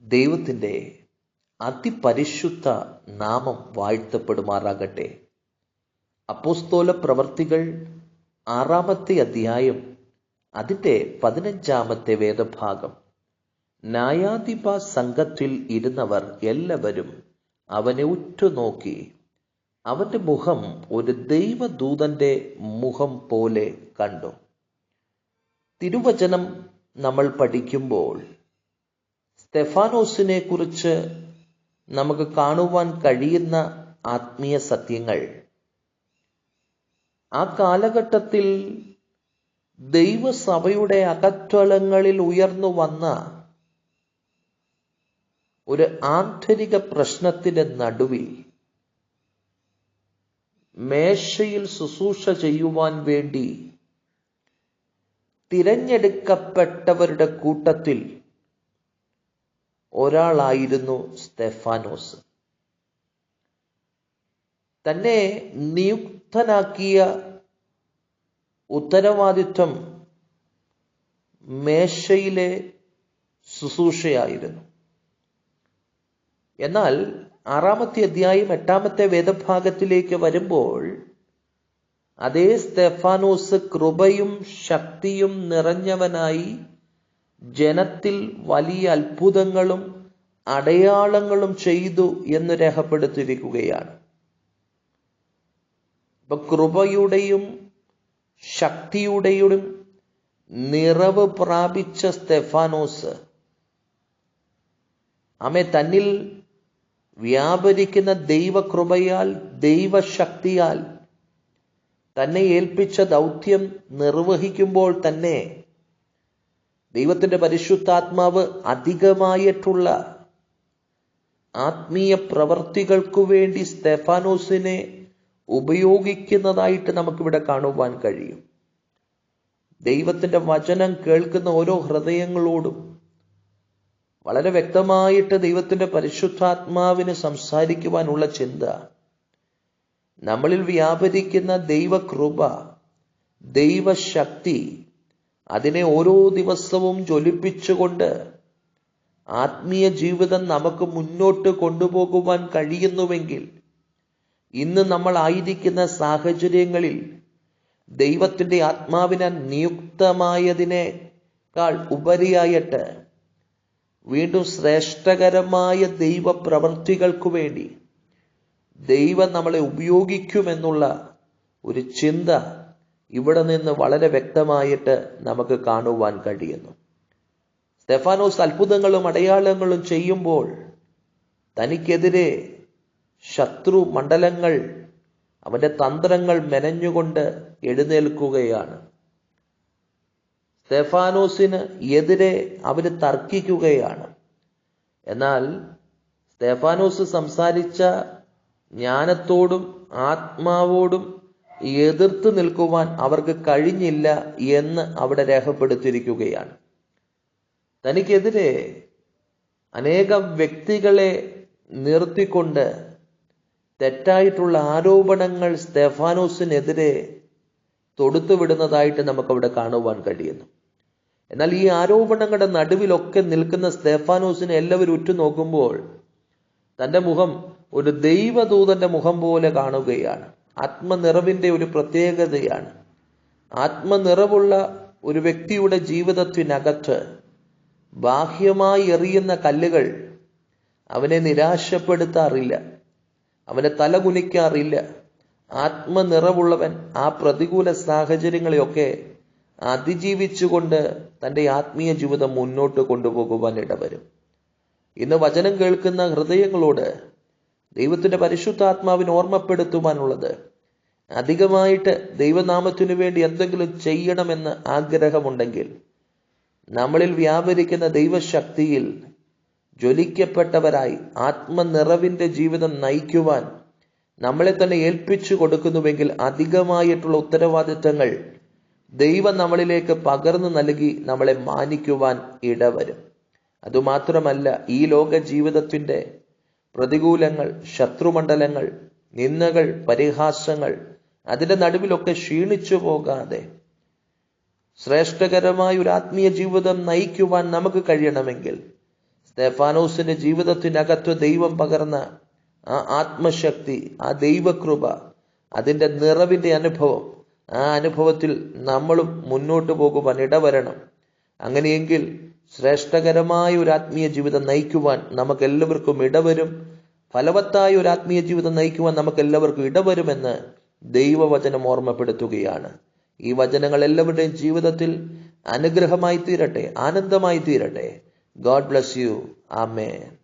ദൈവത്തിൻ്റെ അതിപരിശുദ്ധ നാമം വാഴ്ത്തപ്പെടുമാറാകട്ടെ. അപ്പോസ്തല പ്രവർത്തികൾ 6-ാമത്തെ അധ്യായം അതിൻ്റെ 15-ാമത്തെ വേദഭാഗം. ന്യായാധിപ സംഘത്തിൽ ഇരുന്നവർ എല്ലാവരും അവനെ ഉറ്റുനോക്കി അവന്റെ മുഖം ഒരു ദൈവദൂതന്റെ മുഖം പോലെ കണ്ടു. തിരുവചനം നമ്മൾ പഠിക്കുമ്പോൾ സ്തെഫാനോസിനെ കുറിച്ച് നമുക്ക് കാണുവാൻ കഴിയുന്ന ആത്മീയ സത്യങ്ങൾ, ആ കാലഘട്ടത്തിൽ ദൈവസഭയുടെ അകത്തളങ്ങളിൽ ഉയർന്നു വന്ന ഒരു ആന്തരിക പ്രശ്നത്തിന്റെ നടുവിൽ മേശയിൽ ശുശ്രൂഷ ചെയ്യുവാൻ വേണ്ടി തിരഞ്ഞെടുക്കപ്പെട്ടവരുടെ കൂട്ടത്തിൽ ഒരാളായിരുന്നു സ്തെഫാനോസ്. തന്നെ നിയുക്തനാക്കിയ ഉത്തരവാദിത്വം മേശയിലെ ശുശ്രൂഷയായിരുന്നു. എന്നാൽ 6-ാമത്തെ അധ്യായം 8-ാമത്തെ വേദഭാഗത്തിലേക്ക് വരുമ്പോൾ അതേ സ്തെഫാനോസ് കൃപയും ശക്തിയും നിറഞ്ഞവനായി ജനത്തിൽ വലിയ അത്ഭുതങ്ങളും അടയാളങ്ങളും ചെയ്തു എന്ന് രേഖപ്പെടുത്തിയിരിക്കുകയാണ്. ഇപ്പൊ കൃപയുടെയും ശക്തിയുടെയും നിറവ് പ്രാപിച്ച സ്തെഫാനോസ് തന്നിൽ വ്യാപരിക്കുന്ന ദൈവകൃപയാൽ ദൈവശക്തിയാൽ തന്നെ ഏൽപ്പിച്ച ദൗത്യം നിർവഹിക്കുമ്പോൾ തന്നെ ദൈവത്തിന്റെ പരിശുദ്ധാത്മാവ് അധികമായിട്ടുള്ള ആത്മീയ പ്രവർത്തികൾക്കു വേണ്ടി സ്തെഫാനോസിനെ ഉപയോഗിക്കുന്നതായിട്ട് നമുക്കിവിടെ കാണുവാൻ കഴിയും. ദൈവത്തിന്റെ വചനം കേൾക്കുന്ന ഓരോ ഹൃദയങ്ങളോടും വളരെ വ്യക്തമായിട്ട് ദൈവത്തിന്റെ പരിശുദ്ധാത്മാവിന് സംസാരിക്കുവാനുള്ള ചിന്ത, നമ്മളിൽ വ്യാപരിക്കുന്ന ദൈവകൃപ, ദൈവശക്തി, അതിനെ ഓരോ ദിവസവും ജ്വലിപ്പിച്ചുകൊണ്ട് ആത്മീയ ജീവിതം നമുക്ക് മുന്നോട്ട് കൊണ്ടുപോകുവാൻ കഴിയുന്നുവെങ്കിൽ, ഇന്ന് നമ്മൾ ആയിരിക്കുന്ന സാഹചര്യങ്ങളിൽ ദൈവത്തിന്റെ ആത്മാവിനാൽ നിയുക്തമായതിനേക്കാൾ ഉപരിയായിട്ട് വീണ്ടും ശ്രേഷ്ഠകരമായ ദൈവപ്രവർത്തികൾക്കു വേണ്ടി ദൈവം നമ്മളെ ഉപയോഗിക്കുമെന്നുള്ള ഒരു ചിന്ത ഇവിടെ നിന്ന് വളരെ വ്യക്തമായിട്ട് നമുക്ക് കാണുവാൻ കഴിയുന്നു. സ്തെഫാനോസ് അത്ഭുതങ്ങളും അടയാളങ്ങളും ചെയ്യുമ്പോൾ തനിക്കെതിരെ ശത്രു മണ്ഡലങ്ങൾ അവന്റെ തന്ത്രങ്ങൾ മെനഞ്ഞുകൊണ്ട് എഴുന്നേൽക്കുകയാണ്. സ്തെഫാനോസിന് എതിരെ അവര് തർക്കിക്കുകയാണ്. എന്നാൽ സ്തെഫാനോസ് സംസാരിച്ച ജ്ഞാനത്തോടും ആത്മാവോടും എതിർത്ത് നിൽക്കുവാൻ അവർക്ക് കഴിഞ്ഞില്ല എന്ന് അവിടെ രേഖപ്പെടുത്തിയിരിക്കുകയാണ്. തനിക്കെതിരെ അനേകം വ്യക്തികളെ നിർത്തിക്കൊണ്ട് തെറ്റായിട്ടുള്ള ആരോപണങ്ങൾ സ്തെഫാനോസിനെതിരെ തൊടുത്തുവിടുന്നതായിട്ട് നമുക്കവിടെ കാണുവാൻ കഴിയുന്നു. എന്നാൽ ഈ ആരോപണങ്ങളുടെ നടുവിലൊക്കെ നിൽക്കുന്ന സ്തെഫാനോസിനെ എല്ലാവരും ഉറ്റുനോക്കുമ്പോൾ തന്റെ മുഖം ഒരു ദൈവദൂതന്റെ മുഖം പോലെ കാണുകയാണ്. ആത്മനിറവിന്റെ ഒരു പ്രത്യേകതയാണ്. ആത്മനിറവുള്ള ഒരു വ്യക്തിയുടെ ജീവിതത്തിനകത്ത് ബാഹ്യമായി എറിയുന്ന കല്ലുകൾ അവനെ നിരാശപ്പെടുത്താറില്ല, അവനെ തലകുനിക്കാറില്ല. ആത്മനിറവുള്ളവൻ ആ പ്രതികൂല സാഹചര്യങ്ങളെയൊക്കെ അതിജീവിച്ചുകൊണ്ട് തൻ്റെ ആത്മീയ ജീവിതം മുന്നോട്ട് കൊണ്ടുപോകുവാൻ ഇടവരും. ഇന്ന് വചനം കേൾക്കുന്ന ഹൃദയങ്ങളോട് ദൈവത്തിന്റെ പരിശുദ്ധാത്മാവിന് ഓർമ്മപ്പെടുത്തുവാനുള്ളത്, അധികമായിട്ട് ദൈവനാമത്തിനു വേണ്ടി എന്തെങ്കിലും ചെയ്യണമെന്ന് ആഗ്രഹമുണ്ടെങ്കിൽ നമ്മളിൽ വ്യാപരിക്കുന്ന ദൈവശക്തിയിൽ ജ്വലിക്കപ്പെട്ടവരായി ആത്മനിറവിന്റെ ജീവിതം നയിക്കുവാൻ നമ്മളെ തന്നെ ഏൽപ്പിച്ചു കൊടുക്കുന്നുവെങ്കിൽ അധികമായിട്ടുള്ള ഉത്തരവാദിത്തങ്ങൾ ദൈവം നമ്മളിലേക്ക് പകർന്നു നൽകി നമ്മളെ മാനിക്കുവാൻ ഇടവരും. അതുമാത്രമല്ല, ഈ ലോക ജീവിതത്തിന്റെ പ്രതികൂലങ്ങൾ, ശത്രുമണ്ഡലങ്ങൾ, നിന്ദകൾ, പരിഹാസങ്ങൾ, അതിന്റെ നടുവിലൊക്കെ ക്ഷീണിച്ചു പോകാതെ ശ്രേഷ്ഠകരമായ ഒരു ആത്മീയ ജീവിതം നയിക്കുവാൻ നമുക്ക് കഴിയണമെങ്കിൽ സ്തെഫാനോസിന്റെ ജീവിതത്തിനകത്ത് ദൈവം പകർന്ന ആ ആത്മശക്തി, ആ ദൈവകൃപ, അതിൻ്റെ നിറവിന്റെ അനുഭവം, ആ അനുഭവത്തിൽ നമ്മളും മുന്നോട്ട് പോകുവാൻ ഇടവരണം. അങ്ങനെയെങ്കിൽ ശ്രേഷ്ഠകരമായ ഒരു ആത്മീയ ജീവിതം നയിക്കുവാൻ നമുക്കെല്ലാവർക്കും ഇടവരും. ഫലവത്തായ ഒരു ആത്മീയ ജീവിതം നയിക്കുവാൻ നമുക്കെല്ലാവർക്കും ഇടവരുമെന്ന് ദൈവവചനം ഓർമ്മപ്പെടുത്തുകയാണ്. ഈ വചനങ്ങൾ എല്ലാവരുടെയും ജീവിതത്തിൽ അനുഗ്രഹമായി തീരട്ടെ, ആനന്ദമായി തീരട്ടെ. God bless you. ആമേൻ.